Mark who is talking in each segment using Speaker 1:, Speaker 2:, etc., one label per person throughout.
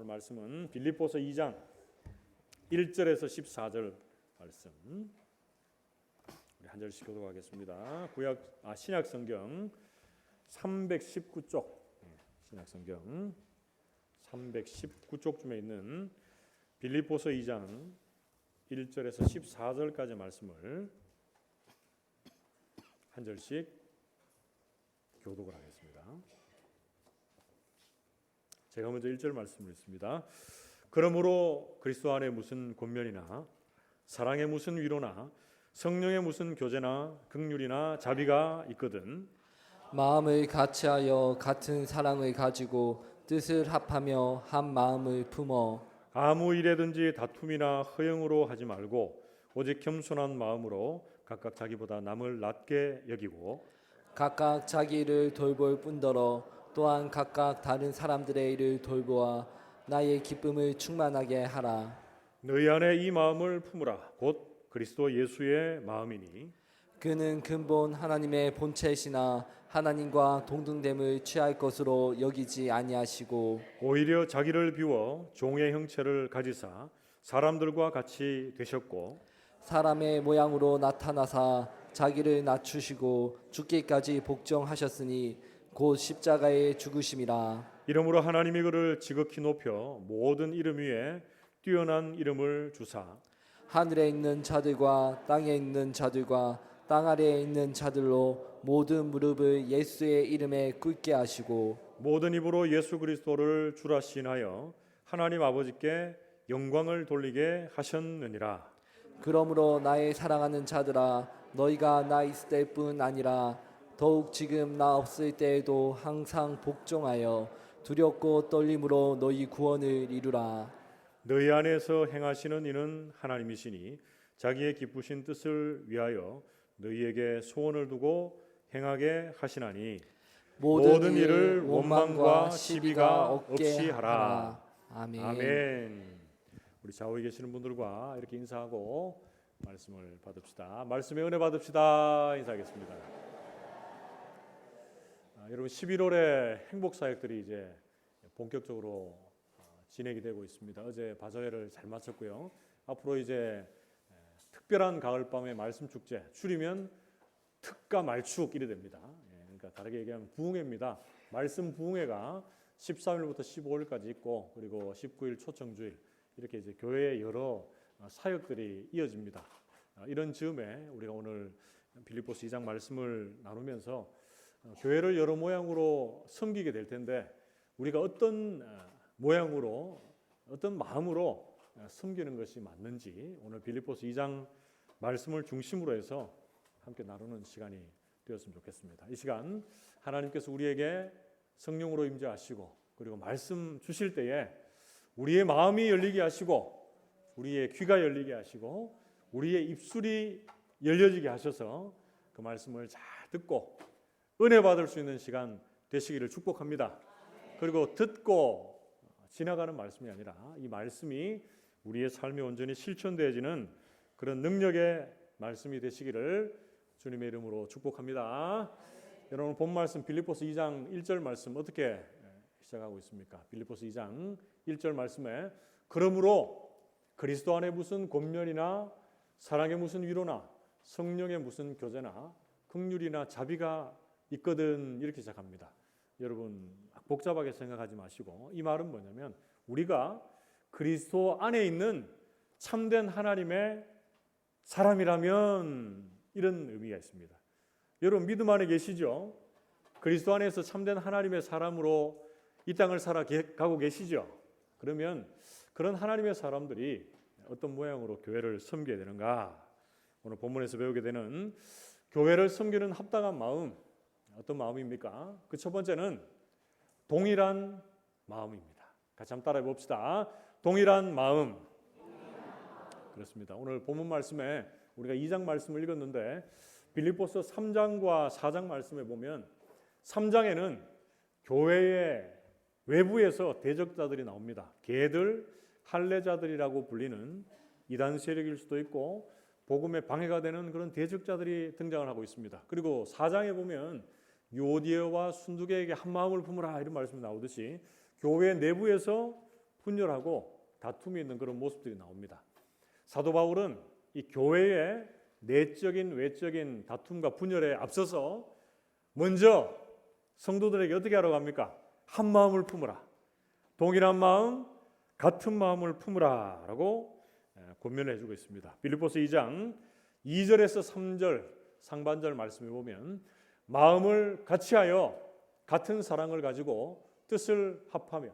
Speaker 1: 오늘 말씀은 빌립보서 2장 1절에서 14절 말씀. 우리 한 절씩 교독하겠습니다. 신약 성경 319쪽, 신약 성경 319쪽쯤에 있는 빌립보서 2장 1절에서 14절까지 말씀을 한 절씩 교독을 하겠습니다. 제가 먼저 1절 말씀을 읽습니다. 그러므로 그리스도 안에 무슨 권면이나 사랑의 무슨 위로나 성령의 무슨 교제나 긍휼이나 자비가 있거든
Speaker 2: 마음을 같이하여 같은 사랑을 가지고 뜻을 합하며 한 마음을 품어
Speaker 1: 아무 일에든지 다툼이나 허영으로 하지 말고 오직 겸손한 마음으로 각각 자기보다 남을 낮게 여기고
Speaker 2: 각각 자기 일을 돌볼 뿐더러 또한 각각 다른 사람들의 일을 돌보아 나의 기쁨을 충만하게 하라.
Speaker 1: 너희 안에 이 마음을 품으라. 곧 그리스도 예수의 마음이니
Speaker 2: 그는 근본 하나님의 본체시나 하나님과 동등됨을 취할 것으로 여기지 아니하시고
Speaker 1: 오히려 자기를 비워 종의 형체를 가지사 사람들과 같이 되셨고
Speaker 2: 사람의 모양으로 나타나사 자기를 낮추시고 죽기까지 복종하셨으니 곧 십자가의 죽으심이라.
Speaker 1: 이러므로 하나님이 그를 지극히 높여 모든 이름 위에 뛰어난 이름을 주사
Speaker 2: 하늘에 있는 자들과 땅에 있는 자들과 땅 아래에 있는 자들로 모든 무릎을 예수의 이름에 꿇게 하시고
Speaker 1: 모든 입으로 예수 그리스도를 주라 시인하여 하나님 아버지께 영광을 돌리게 하셨느니라.
Speaker 2: 그러므로 나의 사랑하는 자들아 너희가 나 있을 때뿐 아니라 더욱 지금 나 없을 때에도 항상 복종하여 두렵고 떨림으로 너희 구원을 이루라.
Speaker 1: 너희 안에서 행하시는 이는 하나님이시니 자기의 기쁘신 뜻을 위하여 너희에게 소원을 두고 행하게 하시나니 모든 일을 원망과 시비가 없이 하라.
Speaker 2: 아멘.
Speaker 1: 아멘. 우리 좌우에 계시는 분들과 이렇게 인사하고 말씀을 받읍시다. 말씀의 은혜 받읍시다. 인사하겠습니다. 여러분 11월에 행복사역들이 이제 본격적으로 진행이 되고 있습니다. 어제 바자회를 잘 마쳤고요. 앞으로 이제 특별한 가을밤의 말씀축제, 줄이면 특가 말축 이래 됩니다. 그러니까 다르게 얘기하면 부흥회입니다. 말씀 부흥회가 13일부터 15일까지 있고 그리고 19일 초청주일 이렇게 이제 교회의 여러 사역들이 이어집니다. 이런 즈음에 우리가 오늘 빌립보서 2장 말씀을 나누면서 교회를 여러 모양으로 섬기게 될 텐데 우리가 어떤 모양으로 어떤 마음으로 섬기는 것이 맞는지 오늘 빌립보서 2장 말씀을 중심으로 해서 함께 나누는 시간이 되었으면 좋겠습니다. 이 시간 하나님께서 우리에게 성령으로 임재하시고 그리고 말씀 주실 때에 우리의 마음이 열리게 하시고 우리의 귀가 열리게 하시고 우리의 입술이 열려지게 하셔서 그 말씀을 잘 듣고 은혜 받을 수 있는 시간 되시기를 축복합니다. 그리고 듣고 지나가는 말씀이 아니라 이 말씀이 우리의 삶에 온전히 실천되어지는 그런 능력의 말씀이 되시기를 주님의 이름으로 축복합니다. 여러분 본 말씀 빌립보서 2장 1절 말씀 어떻게 시작하고 있습니까? 빌립보서 2장 1절 말씀에 그러므로 그리스도 안에 무슨 권면이나 사랑의 무슨 위로나 성령의 무슨 교제나 긍휼이나 자비가 있거든 이렇게 시작합니다. 여러분 복잡하게 생각하지 마시고 이 말은 뭐냐면 우리가 그리스도 안에 있는 참된 하나님의 사람이라면 이런 의미가 있습니다. 여러분 믿음 안에 계시죠? 그리스도 안에서 참된 하나님의 사람으로 이 땅을 살아가고 계시죠? 그러면 그런 하나님의 사람들이 어떤 모양으로 교회를 섬겨야 되는가? 오늘 본문에서 배우게 되는 교회를 섬기는 합당한 마음 어떤 마음입니까? 그 첫 번째는 동일한 마음입니다. 같이 한번 따라해 봅시다. 동일한 마음. 그렇습니다. 오늘 본문 말씀에 우리가 2장 말씀을 읽었는데 빌립보서 3장과 4장 말씀에 보면 3장에는 교회의 외부에서 대적자들이 나옵니다. 개들, 할례자들이라고 불리는 이단 세력일 수도 있고 복음에 방해가 되는 그런 대적자들이 등장을 하고 있습니다. 그리고 4장에 보면 유오디아와 순두계에게 한 마음을 품으라 이런 말씀이 나오듯이 교회 내부에서 분열하고 다툼이 있는 그런 모습들이 나옵니다. 사도 바울은 이 교회의 내적인 외적인 다툼과 분열에 앞서서 먼저 성도들에게 어떻게 하라고 합니까? 한 마음을 품으라. 동일한 마음, 같은 마음을 품으라 라고 권면을 해주고 있습니다. 빌립보서 2장 2절에서 3절 상반절 말씀에 보면 마음을 같이하여 같은 사랑을 가지고 뜻을 합하며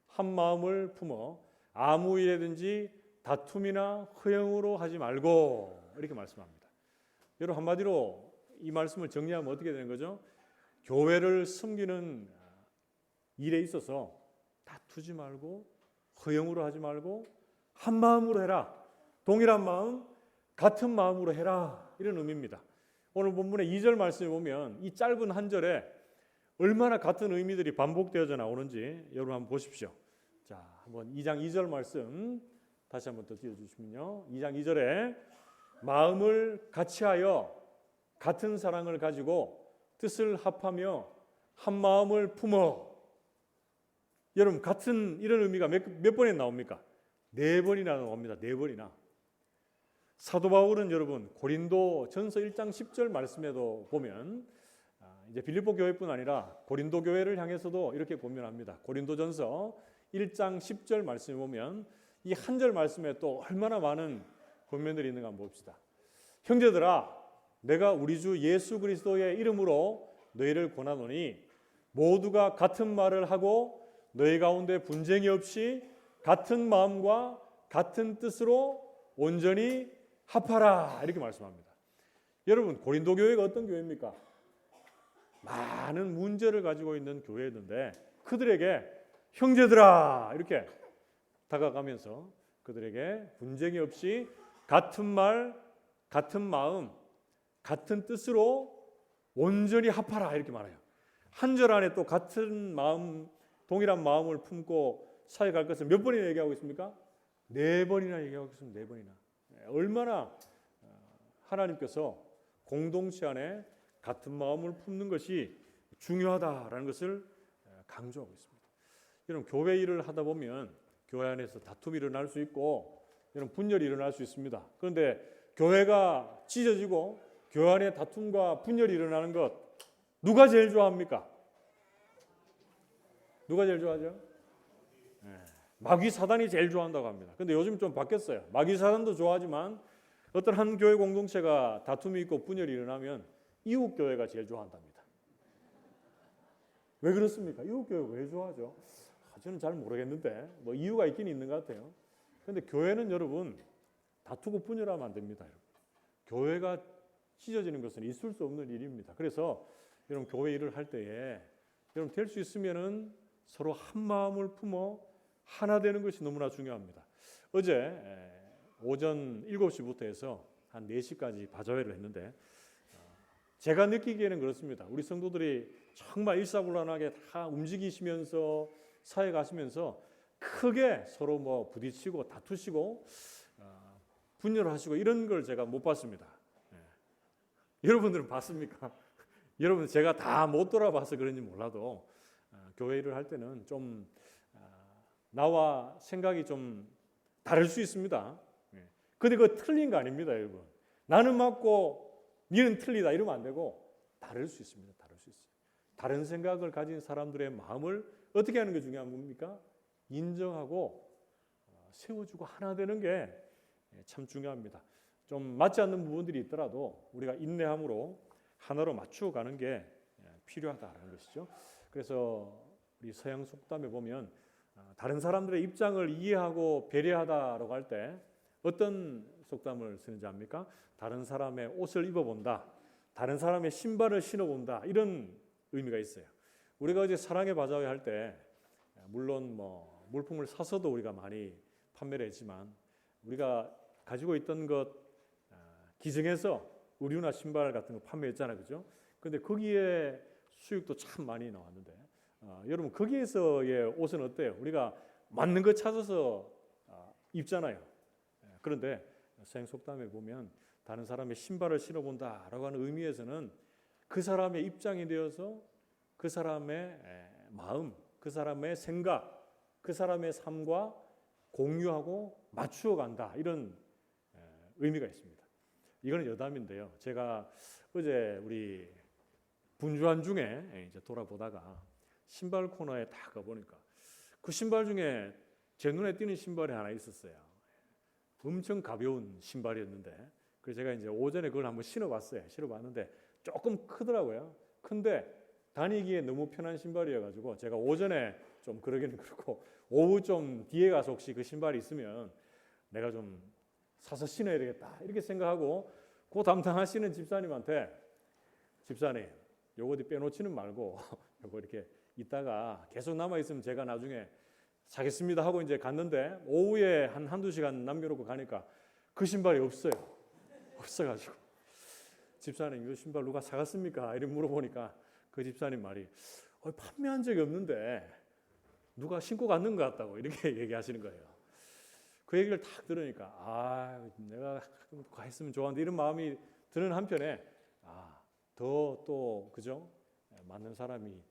Speaker 1: 한 마음을 품어 아무 일에든지 다툼이나 허영으로 하지 말고 이렇게 말씀합니다. 여러분 한마디로 이 말씀을 정리하면 어떻게 되는 거죠? 교회를 섬기는 일에 있어서 다투지 말고 허영으로 하지 말고 한 마음으로 해라. 동일한 마음, 같은 마음으로 해라. 이런 의미입니다. 오늘 본문의 2절 말씀에 보면 이 짧은 한 절에 얼마나 같은 의미들이 반복되어져 나오는지 여러분 한번 보십시오. 자, 한번 2장 2절 말씀 다시 한번 더 띄워주시면요. 2장 2절에 마음을 같이하여 같은 사랑을 가지고 뜻을 합하며 한 마음을 품어. 여러분 같은 이런 의미가 몇 번에 나옵니까? 4번이나 나옵니다. 4번이나. 사도 바울은 여러분 고린도 전서 1장 10절 말씀에도 보면 이제 빌립보 교회뿐 아니라 고린도 교회를 향해서도 이렇게 권면합니다. 고린도 전서 1장 10절 말씀에 보면 이 한 절 말씀에 또 얼마나 많은 권면들이 있는가 한번 봅시다. 형제들아 내가 우리 주 예수 그리스도의 이름으로 너희를 권하노니 모두가 같은 말을 하고 너희 가운데 분쟁이 없이 같은 마음과 같은 뜻으로 온전히 합하라 이렇게 말씀합니다. 여러분 고린도 교회가 어떤 교회입니까? 많은 문제를 가지고 있는 교회였는데 그들에게 형제들아 이렇게 다가가면서 그들에게 분쟁이 없이 같은 말, 같은 마음, 같은 뜻으로 온전히 합하라 이렇게 말해요. 한 절 안에 또 같은 마음, 동일한 마음을 품고 사역할 것을 몇 번이나 얘기하고 있습니까? 4번이나 얘기하고 있습니다. 4번이나. 얼마나 하나님께서 공동체 안에 같은 마음을 품는 것이 중요하다라는 것을 강조하고 있습니다. 여러분 교회 일을 하다 보면 교회 안에서 다툼이 일어날 수 있고 여러분 분열이 일어날 수 있습니다. 그런데 교회가 찢어지고 교회 안에 다툼과 분열이 일어나는 것 누가 제일 좋아합니까? 누가 제일 좋아하죠? 마귀 사단이 제일 좋아한다고 합니다. 근데 요즘 좀 바뀌었어요. 마귀 사단도 좋아하지만 어떤 한 교회 공동체가 다툼이 있고 분열이 일어나면 이웃 교회가 제일 좋아한답니다. 왜 그렇습니까? 이웃 교회가 왜 좋아하죠? 저는 잘 모르겠는데 뭐 이유가 있긴 있는 것 같아요. 그런데 교회는 여러분 다투고 분열하면 안 됩니다. 여러분. 교회가 찢어지는 것은 있을 수 없는 일입니다. 그래서 여러분 교회 일을 할 때에 여러분 될 수 있으면은 서로 한 마음을 품어 하나 되는 것이 너무나 중요합니다. 어제 오전 7시부터 해서 한 4시까지 바자회를 했는데 제가 느끼기에는 그렇습니다. 우리 성도들이 정말 일사불란하게 다 움직이시면서 사역하시면서 크게 서로 뭐 부딪히고 다투시고 분열하시고 이런 걸 제가 못 봤습니다. 여러분들은 봤습니까? 여러분 제가 다 못 돌아봐서 그런지 몰라도 교회 일을 할 때는 좀 나와 생각이 좀 다를 수 있습니다. 근데 그거 틀린 거 아닙니다, 여러분. 나는 맞고 니는 틀리다 이러면 안 되고 다를 수 있습니다. 다를 수 있어요. 다른 생각을 가진 사람들의 마음을 어떻게 하는 게 중요한 겁니까? 인정하고 세워주고 하나 되는 게 참 중요합니다. 좀 맞지 않는 부분들이 있더라도 우리가 인내함으로 하나로 맞추어 가는 게 필요하다라는 것이죠. 그래서 우리 서양 속담에 보면 다른 사람들의 입장을 이해하고 배려하다라고 할 때 어떤 속담을 쓰는지 압니까? 다른 사람의 옷을 입어본다. 다른 사람의 신발을 신어본다. 이런 의미가 있어요. 우리가 어제 사랑의 바자회 할 때 물론 뭐 물품을 사서도 우리가 많이 판매를 했지만 우리가 가지고 있던 것 기증해서 의류나 신발 같은 거 판매했잖아요, 그죠? 근데 거기에 수익도 참 많이 나왔는데 여러분 거기에서의 옷은 어때요? 우리가 맞는 거 찾아서 입잖아요. 그런데 서양 속담에 보면 다른 사람의 신발을 신어본다라고 하는 의미에서는 그 사람의 입장이 되어서 그 사람의 마음, 그 사람의 생각, 그 사람의 삶과 공유하고 맞추어 간다. 이런 의미가 있습니다. 이거는 여담인데요. 제가 어제 우리 분주한 중에 이제 돌아보다가 신발 코너에 딱 가보니까 그 신발 중에 제 눈에 띄는 신발이 하나 있었어요. 엄청 가벼운 신발이었는데 그래서 제가 이제 오전에 그걸 한번 신어봤어요. 신어봤는데 조금 크더라고요. 근데 다니기에 너무 편한 신발이어가지고 제가 오전에 좀 그러기는 그렇고 오후 좀 뒤에 가서 혹시 그 신발이 있으면 내가 좀 사서 신어야 되겠다 이렇게 생각하고 그 담당하시는 집사님한테 집사님 요거 어디 빼놓지는 말고 요거 이렇게 있다가 계속 남아있으면 제가 나중에 사겠습니다 하고 이제 갔는데 오후에 한두 시간 남겨놓고 가니까 그 신발이 없어요. 없어가지고 집사님 이 신발 누가 사갔습니까? 이렇게 물어보니까 그 집사님 말이 판매한 적이 없는데 누가 신고 갔는 것 같다고 이렇게 얘기하시는 거예요. 그 얘기를 딱 들으니까 내가 했으면 좋았는데 이런 마음이 드는 한편에 더 또 그죠? 맞는 사람이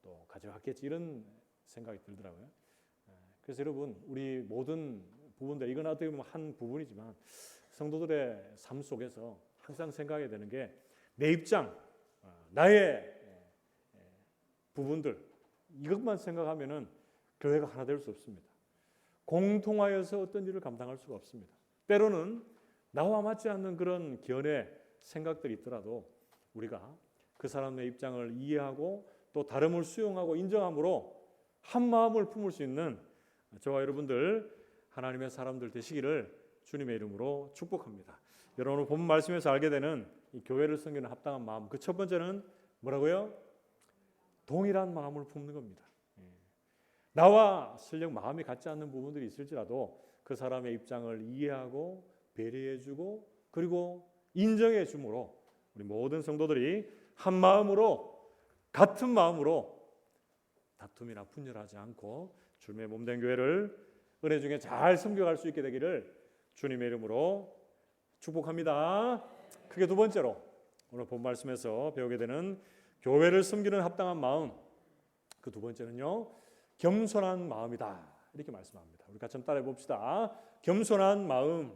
Speaker 1: 또 가져갔겠지 이런 생각이 들더라고요. 그래서 여러분 우리 모든 부분들 이건 어떻게 보면 한 부분이지만 성도들의 삶 속에서 항상 생각해야 되는 게 내 입장, 나의 부분들 이것만 생각하면은 교회가 하나 될 수 없습니다. 공통하여서 어떤 일을 감당할 수가 없습니다. 때로는 나와 맞지 않는 그런 견해, 생각들이 있더라도 우리가 그 사람의 입장을 이해하고 또 다름을 수용하고 인정함으로 한 마음을 품을 수 있는 저와 여러분들 하나님의 사람들 되시기를 주님의 이름으로 축복합니다. 여러분 본 말씀에서 알게 되는 이 교회를 섬기는 합당한 마음 그 첫 번째는 뭐라고요? 동일한 마음을 품는 겁니다. 나와 설령 마음이 같지 않는 부분들이 있을지라도 그 사람의 입장을 이해하고 배려해주고 그리고 인정해줌으로 우리 모든 성도들이 한 마음으로 같은 마음으로 다툼이나 분열하지 않고 주님의 몸된 교회를 은혜 중에 잘 섬겨갈 수 있게 되기를 주님의 이름으로 축복합니다. 그게 두 번째로 오늘 본 말씀에서 배우게 되는 교회를 섬기는 합당한 마음 그 두 번째는요 겸손한 마음이다 이렇게 말씀합니다. 우리 같이 한번 따라해 봅시다. 겸손한 마음.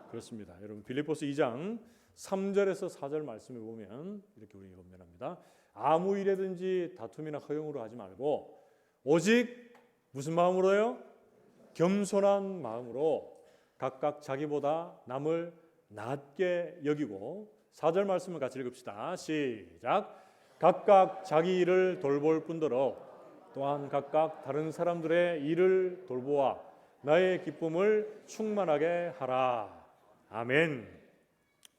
Speaker 1: 그렇습니다. 여러분 빌립보서 2장 3절에서 4절 말씀을 보면 이렇게 우리가 권면합니다. 아무 일에든지 다툼이나 허용으로 하지 말고 오직 무슨 마음으로요? 겸손한 마음으로 각각 자기보다 남을 낮게 여기고 4절 말씀을 같이 읽읍시다. 시작. 각각 자기 일을 돌볼 뿐더러 또한 각각 다른 사람들의 일을 돌보아 나의 기쁨을 충만하게 하라. 아멘.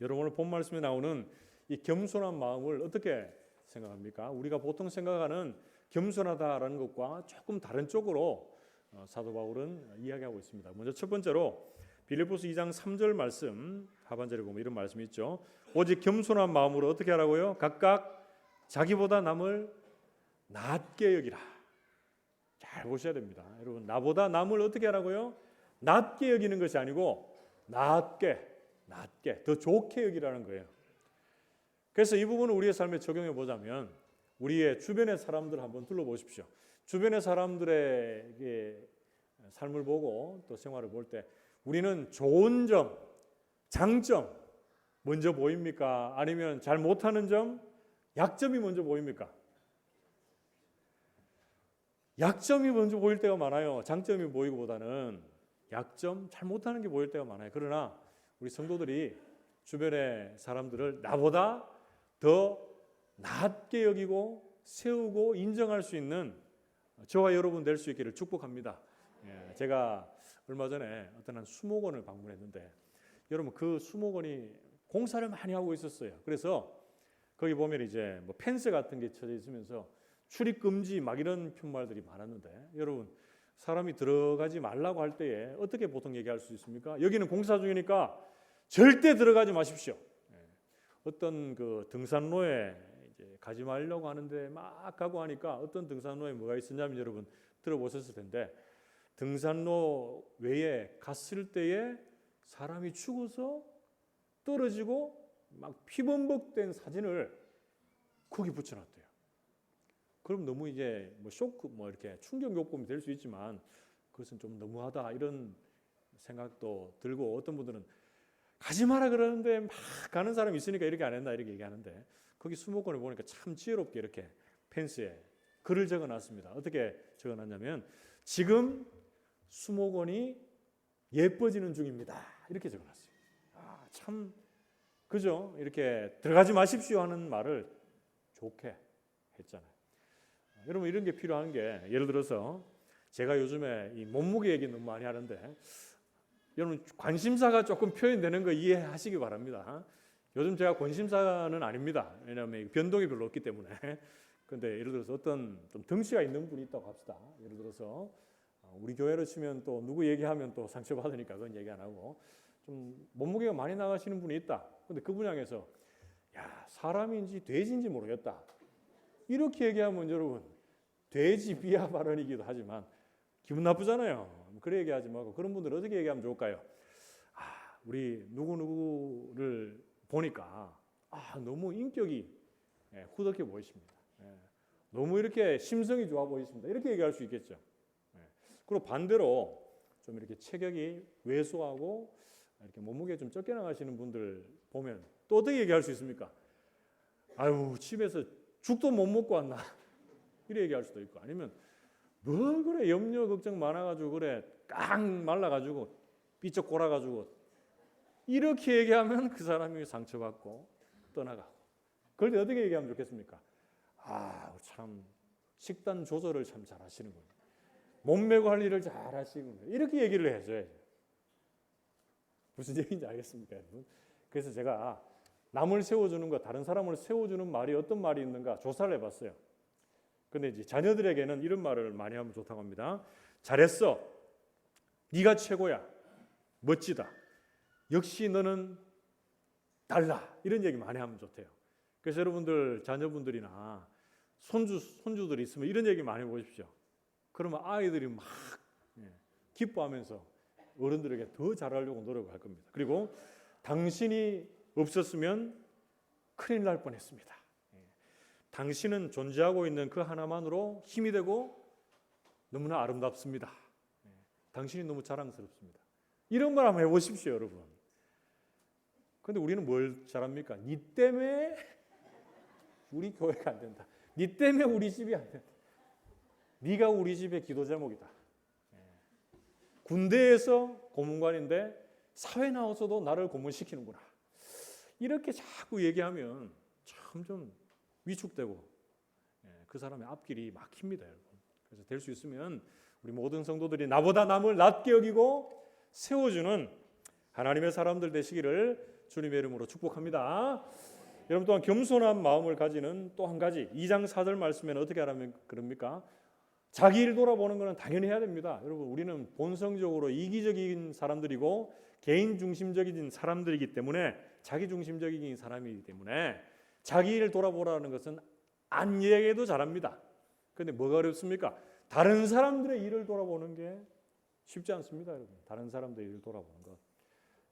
Speaker 1: 여러분 오늘 본 말씀에 나오는 이 겸손한 마음을 어떻게 생각합니까? 우리가 보통 생각하는 겸손하다라는 것과 조금 다른 쪽으로 사도 바울은 이야기하고 있습니다. 먼저 첫 번째로 빌립보서 2장 3절 말씀 하반절에 보면 이런 말씀이 있죠. 오직 겸손한 마음으로 어떻게 하라고요? 각각 자기보다 남을 낮게 여기라. 잘 보셔야 됩니다. 여러분 나보다 남을 어떻게 하라고요? 낮게 여기는 것이 아니고 낮게 더 좋게 여기라는 거예요. 그래서 이 부분을 우리의 삶에 적용해 보자면 우리의 주변의 사람들 한번 둘러보십시오. 주변의 사람들의 삶을 보고 또 생활을 볼 때 우리는 좋은 점, 장점 먼저 보입니까? 아니면 잘 못하는 점, 약점이 먼저 보입니까? 약점이 먼저 보일 때가 많아요. 장점이 보이기보다는 약점, 잘 못하는 게 보일 때가 많아요. 그러나 우리 성도들이 주변의 사람들을 나보다 더 낮게 여기고 세우고 인정할 수 있는 저와 여러분 될 수 있기를 축복합니다. 제가 얼마 전에 어떤 한 수목원을 방문했는데 여러분 그 수목원이 공사를 많이 하고 있었어요. 그래서 거기 보면 이제 뭐 펜스 같은 게 쳐져 있으면서 출입 금지 막 이런 표말들이 많았는데 여러분 사람이 들어가지 말라고 할 때에 어떻게 보통 얘기할 수 있습니까? 여기는 공사 중이니까 절대 들어가지 마십시오. 어떤 그 등산로에 이제 가지 말려고 하는데 막 가고 하니까 어떤 등산로에 뭐가 있었냐면 여러분 들어보셨을 텐데 등산로 외에 갔을 때에 사람이 죽어서 떨어지고 막 피범벅된 사진을 거기 붙여놨대요. 그럼 너무 이제 뭐 쇼크, 뭐 이렇게 충격 요법이 될 수 있지만 그것은 좀 너무하다 이런 생각도 들고, 어떤 분들은 가지 마라 그러는데 막 가는 사람이 있으니까 이렇게 안 했나 이렇게 얘기하는데, 거기 수목원에 보니까 참 지혜롭게 이렇게 펜스에 글을 적어놨습니다. 어떻게 적어놨냐면 지금 수목원이 예뻐지는 중입니다. 이렇게 적어놨어요. 아, 참 그죠? 이렇게 들어가지 마십시오 하는 말을 좋게 했잖아요. 여러분 이런 게 필요한 게, 예를 들어서 제가 요즘에 이 몸무게 얘기 너무 많이 하는데 여러분 관심사가 조금 표현되는 거 이해하시기 바랍니다. 요즘 제가 관심사는 아닙니다. 왜냐하면 변동이 별로 없기 때문에. 근데 예를 들어서 어떤 좀 덩치가 있는 분이 있다고 합시다. 예를 들어서 우리 교회로 치면 또 누구 얘기하면 또 상처받으니까 그건 얘기 안 하고, 좀 몸무게가 많이 나가시는 분이 있다. 근데 그분 향해서 야, 사람인지 돼지인지 모르겠다, 이렇게 얘기하면 여러분 돼지 비하 발언이기도 하지만 기분 나쁘잖아요. 그래 얘기하지 말고, 그런 분들 어떻게 얘기하면 좋을까요? 아, 우리 누구누구를 보니까 너무 인격이 후덕해 보이십니다. 너무 이렇게 심성이 좋아 보이십니다. 이렇게 얘기할 수 있겠죠. 그리고 반대로 좀 이렇게 체격이 왜소하고 이렇게 몸무게 좀 적게 나가시는 분들 보면 또 어떻게 얘기할 수 있습니까? 아유, 집에서 죽도 못 먹고 왔나? 이렇게 얘기할 수도 있고, 아니면 뭐 그래 염려 걱정 많아가지고 그래 깡 말라가지고 삐쩍 골아가지고, 이렇게 얘기하면 그 사람이 상처받고 떠나가고. 그럴 때 어떻게 얘기하면 좋겠습니까? 아, 참 식단 조절을 참 잘하시는군요. 몸매 관리를 잘하시군요. 이렇게 얘기를 해줘야죠. 무슨 얘기인지 알겠습니까, 여러분? 그래서 제가 남을 세워주는 것, 다른 사람을 세워주는 말이 어떤 말이 있는가 조사를 해봤어요. 근데 이제 자녀들에게는 이런 말을 많이 하면 좋다고 합니다. 잘했어. 네가 최고야. 멋지다. 역시 너는 달라. 이런 얘기 많이 하면 좋대요. 그래서 여러분들 자녀분들이나 손주들이 있으면 이런 얘기 많이 해보십시오. 그러면 아이들이 막 기뻐하면서 어른들에게 더 잘하려고 노력할 겁니다. 그리고 당신이 없었으면 큰일 날 뻔했습니다. 당신은 존재하고 있는 그 하나만으로 힘이 되고 너무나 아름답습니다. 당신이 너무 자랑스럽습니다. 이런 말 한번 해보십시오, 여러분. 그런데 우리는 뭘 잘합니까? 니 때문에 우리 교회가 안 된다. 니 때문에 우리 집이 안 된다. 네가 우리 집의 기도 제목이다. 군대에서 고문관인데 사회 나와서도 나를 고문시키는구나. 이렇게 자꾸 얘기하면 참 좀 위축되고 그 사람의 앞길이 막힙니다, 여러분. 그래서 될 수 있으면 우리 모든 성도들이 나보다 남을 낮게 여기고 세워주는 하나님의 사람들 되시기를 주님의 이름으로 축복합니다. 여러분 또한 겸손한 마음을 가지는 또 한 가지, 2장 4절 말씀에는 어떻게 하라면 그럽니까? 자기 일 돌아보는 것은 당연히 해야 됩니다. 여러분 우리는 본성적으로 이기적인 사람들이고 개인 중심적인 사람들이기 때문에, 자기 중심적인 사람이기 때문에 자기 일을 돌아보라는 것은 안 얘기해도 잘합니다. 그런데 뭐가 어렵습니까? 다른 사람들의 일을 돌아보는 게 쉽지 않습니다, 여러분. 다른 사람들의 일을 돌아보는 것.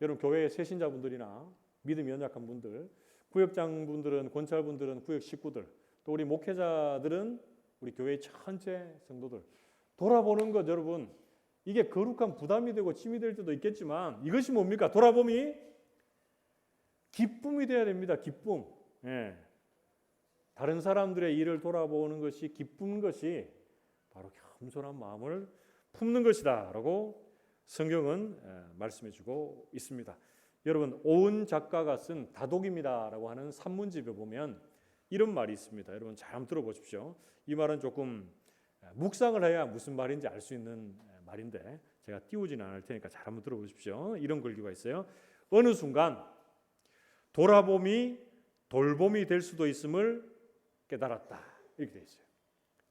Speaker 1: 여러분 교회의 새신자분들이나 믿음이 연약한 분들, 구역장분들은, 권찰분들은, 구역 식구들, 또 우리 목회자들은 우리 교회의 전체 성도들 돌아보는 것, 여러분 이게 거룩한 부담이 되고 짐이 될 때도 있겠지만 이것이 뭡니까? 돌아봄이 기쁨이 돼야 됩니다. 기쁨. 다른 사람들의 일을 돌아보는 것이 기쁜 것이 바로 겸손한 마음을 품는 것이다 라고 성경은 말씀해주고 있습니다. 여러분 오은 작가가 쓴 다독입니다 라고 하는 산문집에 보면 이런 말이 있습니다. 여러분 잘 한번 들어보십시오. 이 말은 조금 묵상을 해야 무슨 말인지 알 수 있는 말인데 제가 띄우지는 않을 테니까 잘 한번 들어보십시오. 이런 글귀가 있어요. 어느 순간 돌아봄이 돌봄이 될 수도 있음을 깨달았다. 이렇게 되어 있어요.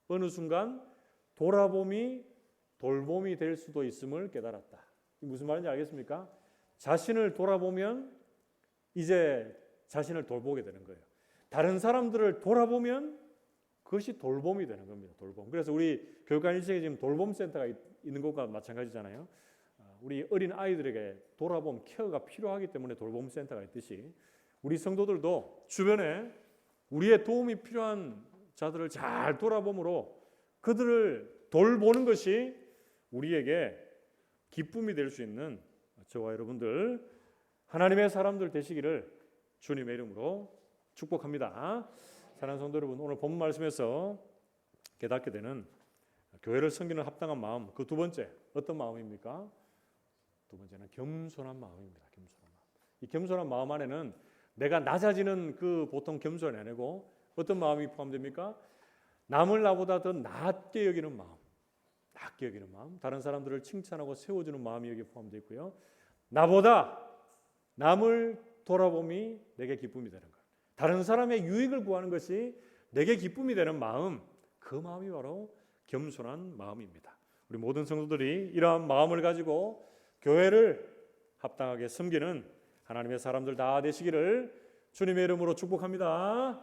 Speaker 1: 어느 순간 돌아봄이 돌봄이 될 수도 있음을 깨달았다. 이게 무슨 말인지 알겠습니까? 자신을 돌아보면 이제 자신을 돌보게 되는 거예요. 다른 사람들을 돌아보면 그것이 돌봄이 되는 겁니다. 돌봄. 그래서 우리 교육관 일생에 지금 돌봄센터가 있는 것과 마찬가지잖아요. 우리 어린 아이들에게 돌아봄, 케어가 필요하기 때문에 돌봄센터가 있듯이 우리 성도들도 주변에 우리의 도움이 필요한 자들을 잘 돌아보므로 그들을 돌보는 것이 우리에게 기쁨이 될 수 있는 저와 여러분들 하나님의 사람들 되시기를 주님의 이름으로 축복합니다. 사랑하는 성도 여러분, 오늘 본 말씀에서 깨닫게 되는 교회를 섬기는 합당한 마음, 그 두 번째 어떤 마음입니까? 두 번째는 겸손한 마음입니다. 겸손한 마음. 이 겸손한 마음 안에는 내가 낮아지는 그 보통 겸손이 아니고 어떤 마음이 포함됩니까? 남을 나보다 더 낮게 여기는 마음, 낮게 여기는 마음, 다른 사람들을 칭찬하고 세워주는 마음이 여기 포함되어 있고요. 나보다 남을 돌아봄이 내게 기쁨이 되는 것, 다른 사람의 유익을 구하는 것이 내게 기쁨이 되는 마음, 그 마음이 바로 겸손한 마음입니다. 우리 모든 성도들이 이러한 마음을 가지고 교회를 합당하게 섬기는 하나님의 사람들 다 되시기를 주님의 이름으로 축복합니다.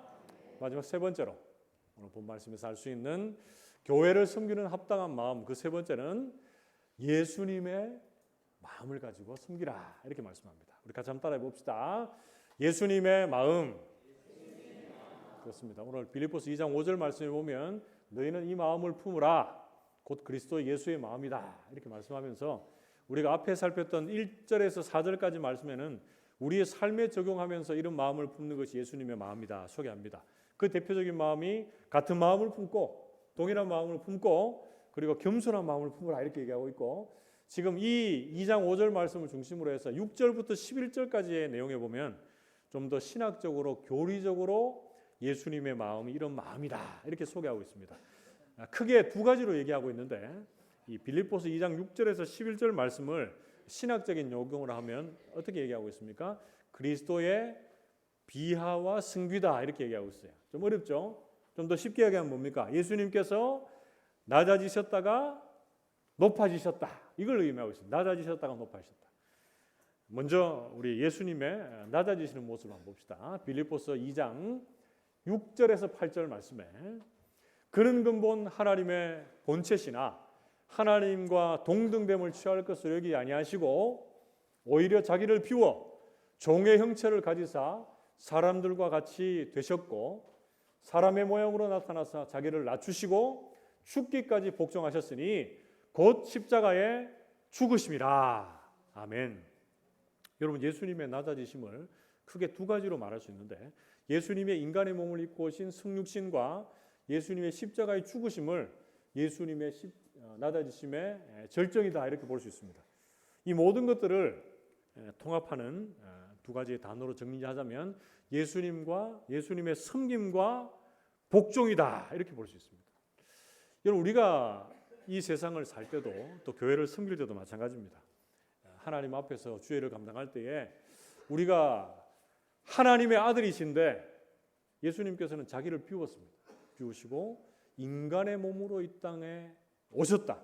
Speaker 1: 마지막 세 번째로 오늘 본 말씀에서 알 수 있는 교회를 섬기는 합당한 마음, 그 세 번째는 예수님의 마음을 가지고 섬기라, 이렇게 말씀합니다. 우리 같이 한번 따라해 봅시다. 예수님의 마음. 그렇습니다. 오늘 빌립보서 2장 5절 말씀에 보면 너희는 이 마음을 품으라, 곧 그리스도 예수의 마음이다, 이렇게 말씀하면서 우리가 앞에 살폈던 1절에서 4절까지 말씀에는 우리의 삶에 적용하면서 이런 마음을 품는 것이 예수님의 마음이다 소개합니다. 그 대표적인 마음이 같은 마음을 품고, 동일한 마음을 품고, 그리고 겸손한 마음을 품으라, 이렇게 얘기하고 있고, 지금 이 2장 5절 말씀을 중심으로 해서 6절부터 11절까지의 내용에 보면 좀 더 신학적으로 교리적으로 예수님의 마음이 이런 마음이다, 이렇게 소개하고 있습니다. 크게 두 가지로 얘기하고 있는데, 이 빌립보서 2장 6절에서 11절 말씀을 신학적인 요경으로 하면 어떻게 얘기하고 있습니까? 그리스도의 비하와 승귀다, 이렇게 얘기하고 있어요. 좀 어렵죠? 좀 더 쉽게 얘기하면 뭡니까? 예수님께서 낮아지셨다가 높아지셨다, 이걸 의미하고 있습니다. 낮아지셨다가 높아지셨다. 먼저 우리 예수님의 낮아지시는 모습을 한번 봅시다. 빌립보서 2장 6절에서 8절 말씀에 그는 근본 하나님의 본체시나 하나님과 동등됨을 취할 것을 여기 아니하시고 오히려 자기를 비워 종의 형체를 가지사 사람들과 같이 되셨고 사람의 모양으로 나타나사 자기를 낮추시고 죽기까지 복종하셨으니 곧 십자가에 죽으심이라. 아멘. 여러분, 예수님의 낮아지심을 크게 두 가지로 말할 수 있는데, 예수님의 인간의 몸을 입고 오신 성육신과 예수님의 십자가의 죽으심을 예수님의 낮아지심의 절정이다, 이렇게 볼 수 있습니다. 이 모든 것들을 통합하는 두 가지의 단어로 정리하자면 예수님과 예수님의 섬김과 복종이다, 이렇게 볼 수 있습니다. 여러분, 우리가 이 세상을 살 때도 또 교회를 섬길 때도 마찬가지입니다. 하나님 앞에서 주의를 감당할 때에 우리가 하나님의 아들이신데 예수님께서는 자기를 비웠습니다. 비우시고 인간의 몸으로 이 땅에 오셨다.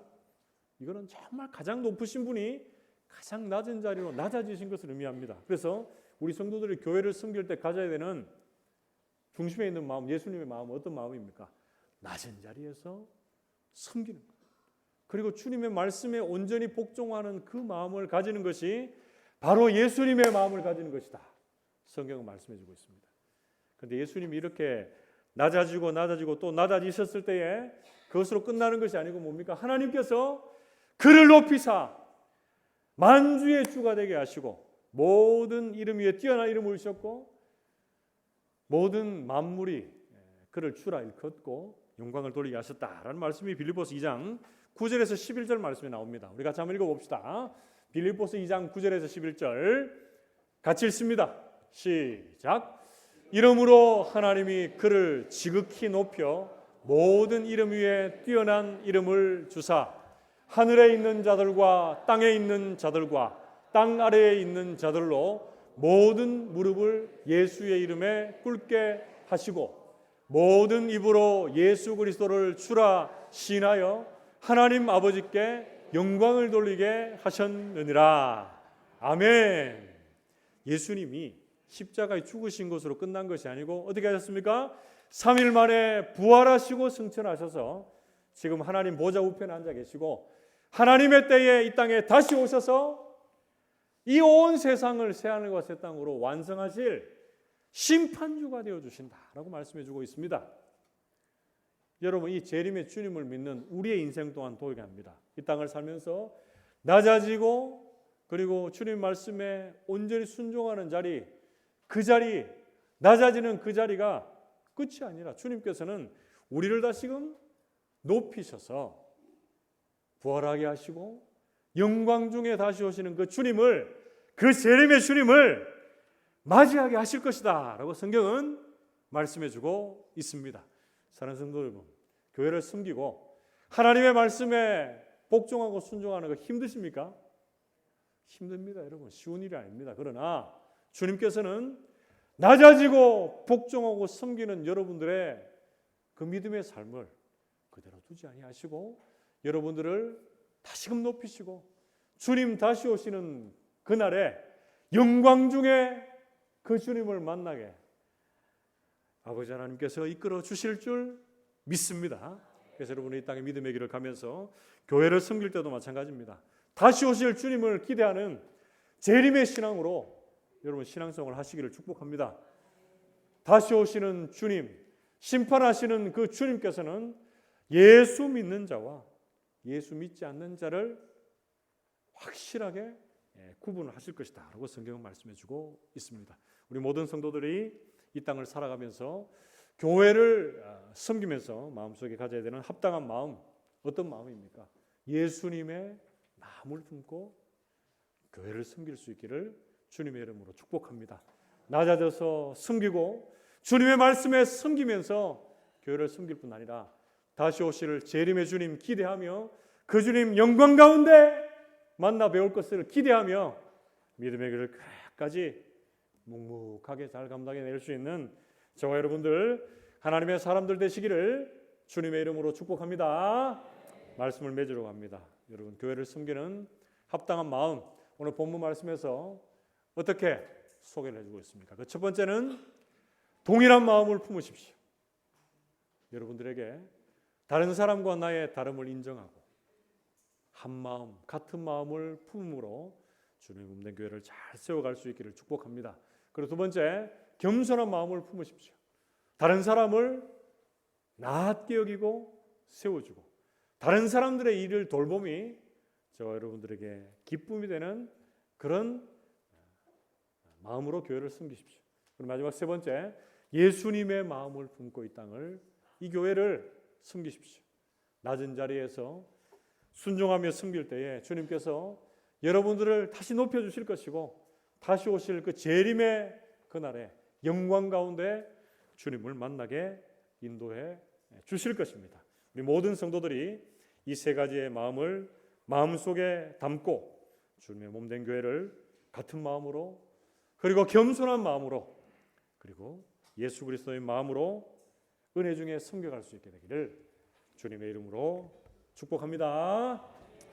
Speaker 1: 이거는 정말 가장 높으신 분이 가장 낮은 자리로 낮아지신 것을 의미합니다. 그래서 우리 성도들이 교회를 섬길 때 가져야 되는 중심에 있는 마음, 예수님의 마음은 어떤 마음입니까? 낮은 자리에서 섬기는 것. 그리고 주님의 말씀에 온전히 복종하는 그 마음을 가지는 것이 바로 예수님의 마음을 가지는 것이다, 성경은 말씀해 주고 있습니다. 그런데 예수님이 이렇게 낮아지고 또 낮아지셨을 때에 그것으로 끝나는 것이 아니고 뭡니까? 하나님께서 그를 높이사 만주의 주가 되게 하시고 모든 이름 위에 뛰어난 이름을 주셨고 모든 만물이 그를 주라 일컫고 영광을 돌리게 하셨다라는 말씀이 빌립보서 2장 9절에서 11절 말씀에 나옵니다. 우리 같이 한번 읽어봅시다. 빌립보서 2장 9절에서 11절 같이 읽습니다. 시작. 이름으로 하나님이 그를 지극히 높여 모든 이름 위에 뛰어난 이름을 주사 하늘에 있는 자들과 땅에 있는 자들과 땅 아래에 있는 자들로 모든 무릎을 예수의 이름에 꿇게 하시고 모든 입으로 예수 그리스도를 주라 시인하여 하나님 아버지께 영광을 돌리게 하셨느니라. 아멘. 예수님이 십자가에 죽으신 것으로 끝난 것이 아니고 어떻게 하셨습니까? 3일 만에 부활하시고 승천하셔서 지금 하나님 보좌 우편에 앉아 계시고 하나님의 때에 이 땅에 다시 오셔서 이 온 세상을 새하늘과 새 땅으로 완성하실 심판주가 되어 주신다라고 말씀해 주고 있습니다. 여러분 이 재림의 주님을 믿는 우리의 인생 또한 도우게 합니다. 이 땅을 살면서 낮아지고 그리고 주님 말씀에 온전히 순종하는 자리, 그 자리, 낮아지는 그 자리가 끝이 아니라 주님께서는 우리를 다시금 높이셔서 부활하게 하시고 영광 중에 다시 오시는 그 주님을, 그 재림의 주님을 맞이하게 하실 것이다 라고 성경은 말씀해 주고 있습니다. 사랑하는 성도 여러분, 교회를 섬기고 하나님의 말씀에 복종하고 순종하는 거 힘드십니까? 힘듭니다. 여러분, 쉬운 일이 아닙니다. 그러나 주님께서는 낮아지고 복종하고 섬기는 여러분들의 그 믿음의 삶을 그대로 두지 아니하시고 여러분들을 다시금 높이시고 주님 다시 오시는 그날에 영광 중에 그 주님을 만나게 아버지 하나님께서 이끌어 주실 줄 믿습니다. 그래서 여러분이 이 땅의 믿음의 길을 가면서 교회를 섬길 때도 마찬가지입니다. 다시 오실 주님을 기대하는 재림의 신앙으로 여러분 신앙생활을 하시기를 축복합니다. 다시 오시는 주님, 심판하시는 그 주님께서는 예수 믿는 자와 예수 믿지 않는 자를 확실하게 구분을 하실 것이다 라고 성경은 말씀해 주고 있습니다. 우리 모든 성도들이 이 땅을 살아가면서 교회를 섬기면서 마음속에 가져야 되는 합당한 마음, 어떤 마음입니까? 예수님의 마음을 품고 교회를 섬길 수 있기를 주님의 이름으로 축복합니다. 낮아져서 섬기고 주님의 말씀에 섬기면서 교회를 섬길 뿐 아니라 다시 오실 재림의 주님 기대하며 그 주님 영광 가운데 만나 배울 것을 기대하며 믿음의 길을 끝까지 묵묵하게 잘 감당해낼 수 있는 저와 여러분들 하나님의 사람들 되시기를 주님의 이름으로 축복합니다. 말씀을 맺으러 갑니다. 여러분 교회를 섬기는 합당한 마음, 오늘 본문 말씀에서 어떻게 소개를 해주고 있습니까? 그 첫 번째는 동일한 마음을 품으십시오. 여러분들에게 다른 사람과 나의 다름을 인정하고 한 마음, 같은 마음을 품음으로 주님의 몸된 교회를 잘 세워갈 수 있기를 축복합니다. 그리고 두 번째, 겸손한 마음을 품으십시오. 다른 사람을 낮게 여기고 세워주고 다른 사람들의 일을 돌봄이 저와 여러분들에게 기쁨이 되는 그런 마음으로 교회를 섬기십시오. 그리고 마지막 세 번째, 예수님의 마음을 품고 이 땅을, 이 교회를 섬기십시오. 낮은 자리에서 순종하며 섬길 때에 주님께서 여러분들을 다시 높여주실 것이고 다시 오실 그 재림의 그날에 영광 가운데 주님을 만나게 인도해 주실 것입니다. 우리 모든 성도들이 이 세 가지의 마음을 마음속에 담고 주님의 몸된 교회를 같은 마음으로 그리고 겸손한 마음으로 그리고 예수 그리스도의 마음으로 은혜 중에 섬겨갈 수 있게 되기를 주님의 이름으로 축복합니다.